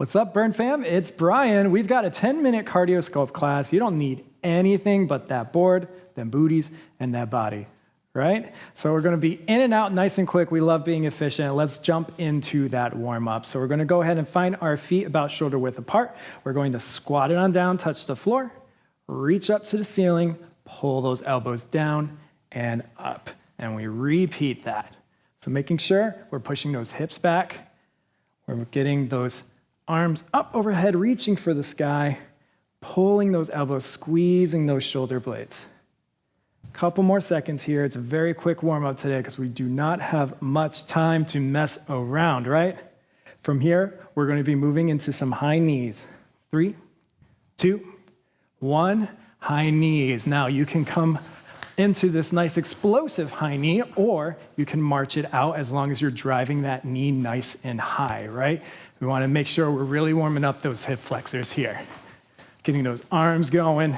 What's up, Burn fam? It's Bryan. We've got a 10-minute cardio sculpt class. You don't need anything but that board, them booties, and that body, right? So we're gonna be in and out nice and quick. We love being efficient. Let's jump into that warm up. So we're gonna go ahead and find our feet about shoulder width apart. We're going to squat it on down, touch the floor, reach up to the ceiling, pull those elbows down and up. And we repeat that. So making sure we're pushing those hips back, we're getting those arms up overhead, reaching for the sky, pulling those elbows, squeezing those shoulder blades. Couple more seconds here. It's a very quick warm up today because we do not have much time to mess around, right? From here, we're going to be moving into some high knees. 3, 2, 1, high knees. Now you can come into this nice explosive high knee, or you can march it out as long as you're driving that knee nice and high, right? We want to make sure we're really warming up those hip flexors here. Getting those arms going,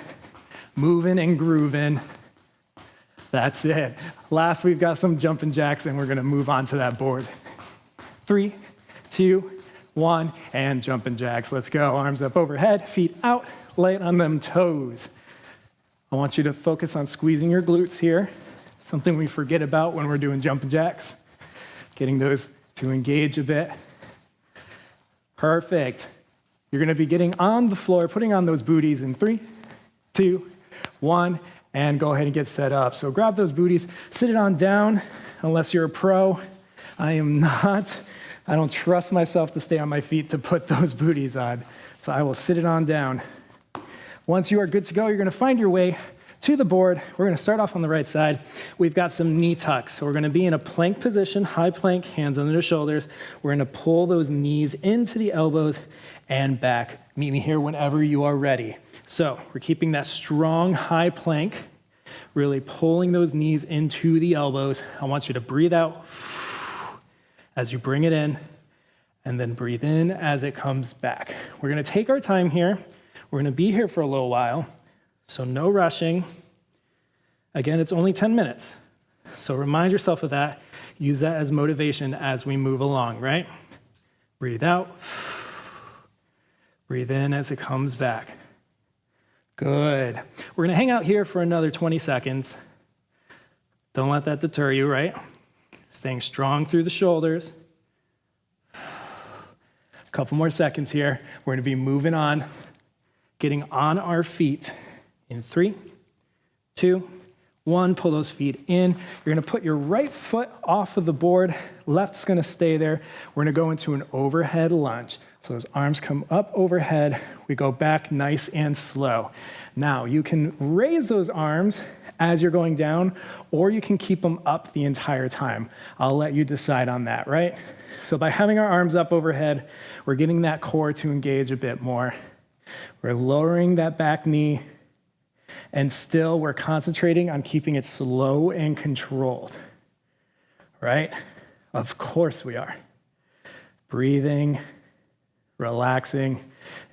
moving and grooving. That's it. Last, we've got some jumping jacks, and we're going to move on to that board. 3, 2, 1, and jumping jacks. Let's go. Arms up overhead, feet out, light on them toes. I want you to focus on squeezing your glutes here, something we forget about when we're doing jumping jacks. Getting those to engage a bit. Perfect. You're going to be getting on the floor, putting on those booties in 3, 2, 1, and go ahead and get set up. So grab those booties, sit it on down, unless you're a pro. I am not. I don't trust myself to stay on my feet to put those booties on. So I will sit it on down. Once you are good to go, you're going to find your way to the board. We're going to start off on the right side. We've got some knee tucks. So we're going to be in a plank position, high plank, hands under the shoulders. We're going to pull those knees into the elbows and back. Meet me here whenever you are ready. So we're keeping that strong high plank, really pulling those knees into the elbows. I want you to breathe out as you bring it in, and then breathe in as it comes back. We're going to take our time here. We're going to be here for a little while, so no rushing. Again, it's only 10 minutes, so remind yourself of that. Use that as motivation as we move along, right? Breathe out. Breathe in as it comes back. Good. We're going to hang out here for another 20 seconds. Don't let that deter you, right? Staying strong through the shoulders. A couple more seconds here. We're going to be moving on. Getting on our feet in 3, 2, 1. Pull those feet in. You're going to put your right foot off of the board. Left's going to stay there. We're going to go into an overhead lunge. So those arms come up overhead. We go back nice and slow. Now you can raise those arms as you're going down, or you can keep them up the entire time. I'll let you decide on that, right? So by having our arms up overhead, we're getting that core to engage a bit more. We're lowering that back knee, and still we're concentrating on keeping it slow and controlled, right? Of course we are. Breathing, relaxing,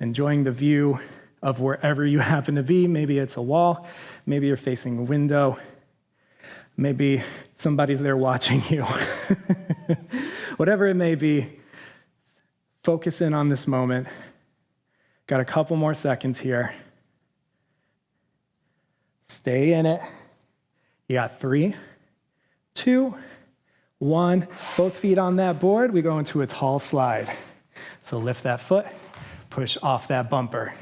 enjoying the view of wherever you happen to be. Maybe it's a wall, maybe you're facing a window, maybe somebody's there watching you. Whatever it may be, focus in on this moment. Got a couple more seconds here. Stay in it. You got 3, 2, 1. Both feet on that board. We go into a tall slide. So lift that foot, push off that bumper.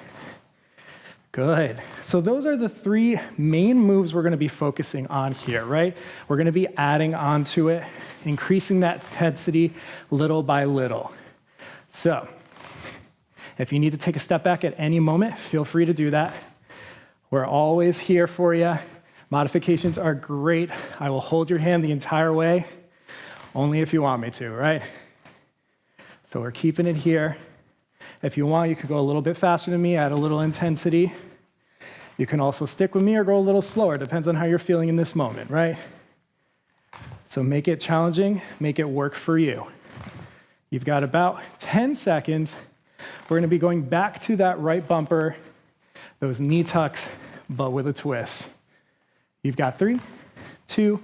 Good. So those are the 3 main moves we're going to be focusing on here, right? We're going to be adding onto it, increasing that intensity little by little. So if you need to take a step back at any moment, feel free to do that. We're always here for you. Modifications are great. I will hold your hand the entire way, only if you want me to, right? So we're keeping it here. If you want, you could go a little bit faster than me, add a little intensity. You can also stick with me or go a little slower, depends on how you're feeling in this moment, right? So make it challenging, make it work for you. You've got about 10 seconds. We're going to be going back to that right bumper, those knee tucks, but with a twist. You've got 3, 2,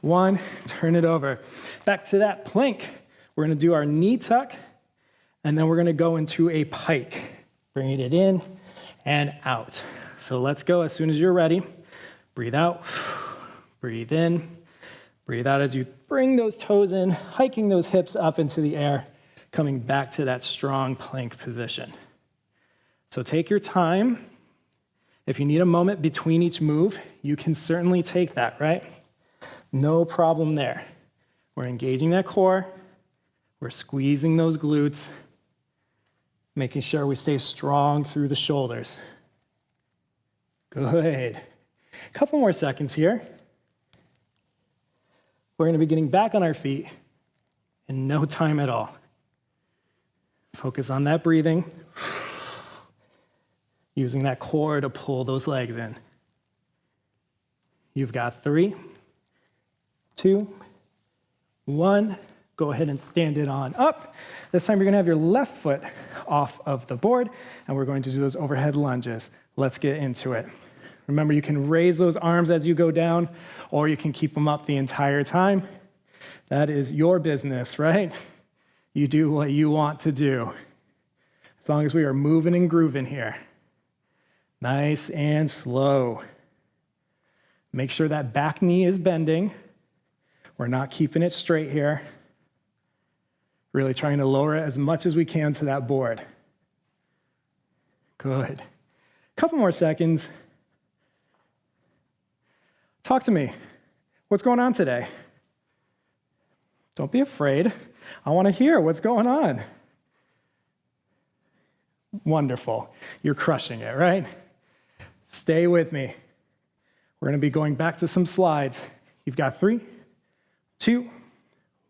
1, turn it over. Back to that plank. We're going to do our knee tuck And then we're gonna go into a pike, bringing it in and out. So let's go as soon as you're ready. Breathe out, breathe in, breathe out as you bring those toes in, hiking those hips up into the air, coming back to that strong plank position. So take your time. If you need a moment between each move, you can certainly take that, right? No problem there. We're engaging that core. We're squeezing those glutes, making sure we stay strong through the shoulders. Good. A couple more seconds here. We're going to be getting back on our feet in no time at all. Focus on that breathing, using that core to pull those legs in. You've got 3, 2, 1. Go ahead and stand it on up. This time you're going to have your left foot off of the board, and we're going to do those overhead lunges. Let's get into it. Remember, you can raise those arms as you go down, or you can keep them up the entire time. That is your business, right? You do what you want to do. As long as we are moving and grooving here. Nice and slow. Make sure that back knee is bending. We're not keeping it straight here. Really trying to lower it as much as we can to that board. Good. Couple more seconds. Talk to me. What's going on today? Don't be afraid. I want to hear what's going on. Wonderful. You're crushing it, right? Stay with me. We're going to be going back to some slides. You've got 3, 2,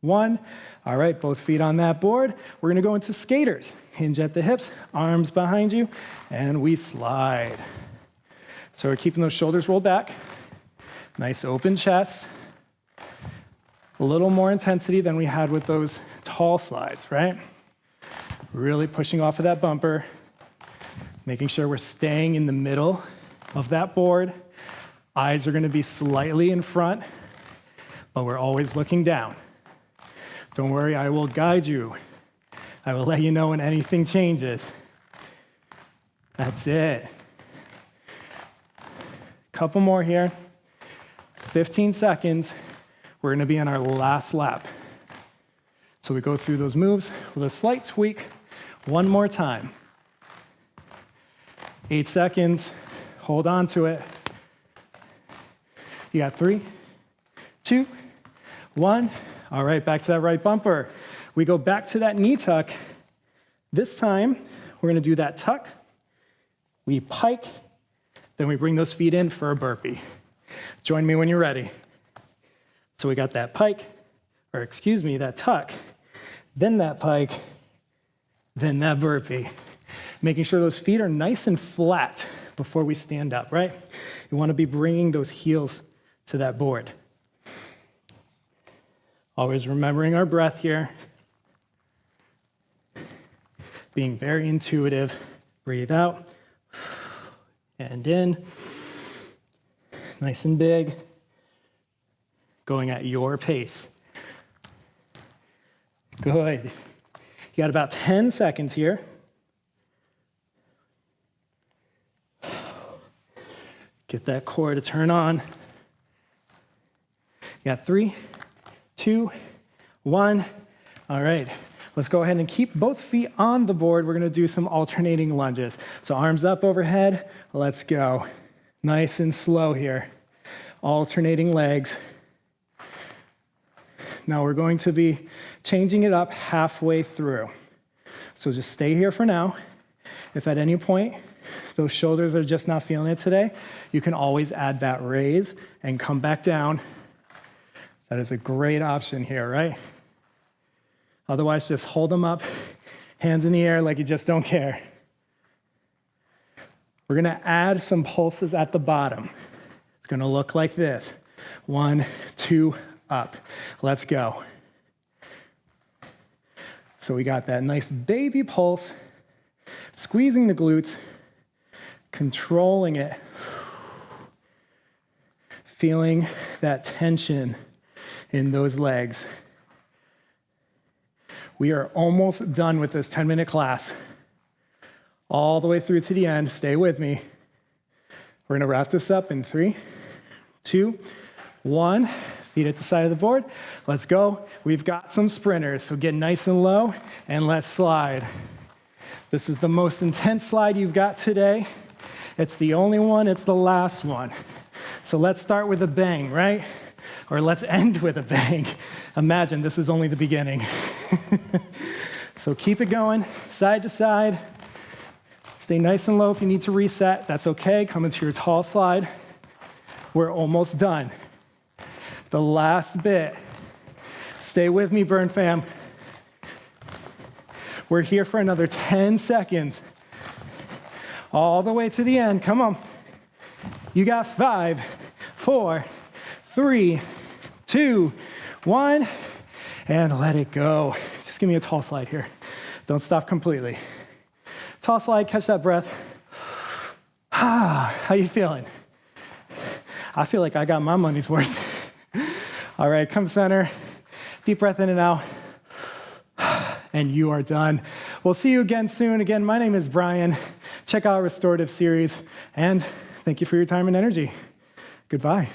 1. All right, both feet on that board. We're going to go into skaters. Hinge at the hips, arms behind you, and we slide. So we're keeping those shoulders rolled back. Nice open chest. A little more intensity than we had with those tall slides, right? Really pushing off of that bumper, making sure we're staying in the middle of that board. Eyes are going to be slightly in front, but we're always looking down. Don't worry, I will guide you. I will let you know when anything changes. That's it. Couple more here. 15 seconds. We're going to be on our last lap. So we go through those moves with a slight tweak. One more time. 8 seconds. Hold on to it. You got 3, 2, 1. All right, back to that right bumper. We go back to that knee tuck. This time, we're going to do that tuck. We pike. Then we bring those feet in for a burpee. Join me when you're ready. So we got that pike, or excuse me, that tuck, then that pike, then that burpee. Making sure those feet are nice and flat before we stand up, right? You want to be bringing those heels to that board. Always remembering our breath here. Being very intuitive. Breathe out and in. Nice and big. Going at your pace. Good. You got about 10 seconds here. Get that core to turn on. You got 3, 2, 1. All right. Let's go ahead and keep both feet on the board. We're going to do some alternating lunges. So arms up overhead. Let's go. Nice and slow here. Alternating legs. Now we're going to be changing it up halfway through. So just stay here for now. If at any point those shoulders are just not feeling it today, you can always add that raise and come back down. That is a great option here, right? Otherwise, just hold them up, hands in the air like you just don't care. We're gonna add some pulses at the bottom. It's gonna look like this. 1, 2, up. Let's go. So we got that nice baby pulse, squeezing the glutes, controlling it, feeling that tension in those legs. We are almost done with this 10-minute class. All the way through to the end. Stay with me. We're going to wrap this up in 3, 2, 1. Feet at the side of the board. Let's go. We've got some sprinters, so get nice and low, and let's slide. This is the most intense slide you've got today. It's the only one. It's the last one. So let's start with a bang, right? Or let's end with a bang. Imagine this was only the beginning. So keep it going, side to side. Stay nice and low if you need to reset. That's okay. Come into your tall slide. We're almost done. The last bit. Stay with me, Burn fam. We're here for another 10 seconds. All the way to the end. Come on. You got 5, 4, 3, 2, 1, and let it go. Just give me a tall slide here. Don't stop completely. Tall slide, catch that breath. How you feeling? I feel like I got my money's worth. All right, come center. Deep breath in and out. And you are done. We'll see you again soon. Again, my name is Bryan. Check out our restorative series. And thank you for your time and energy. Goodbye.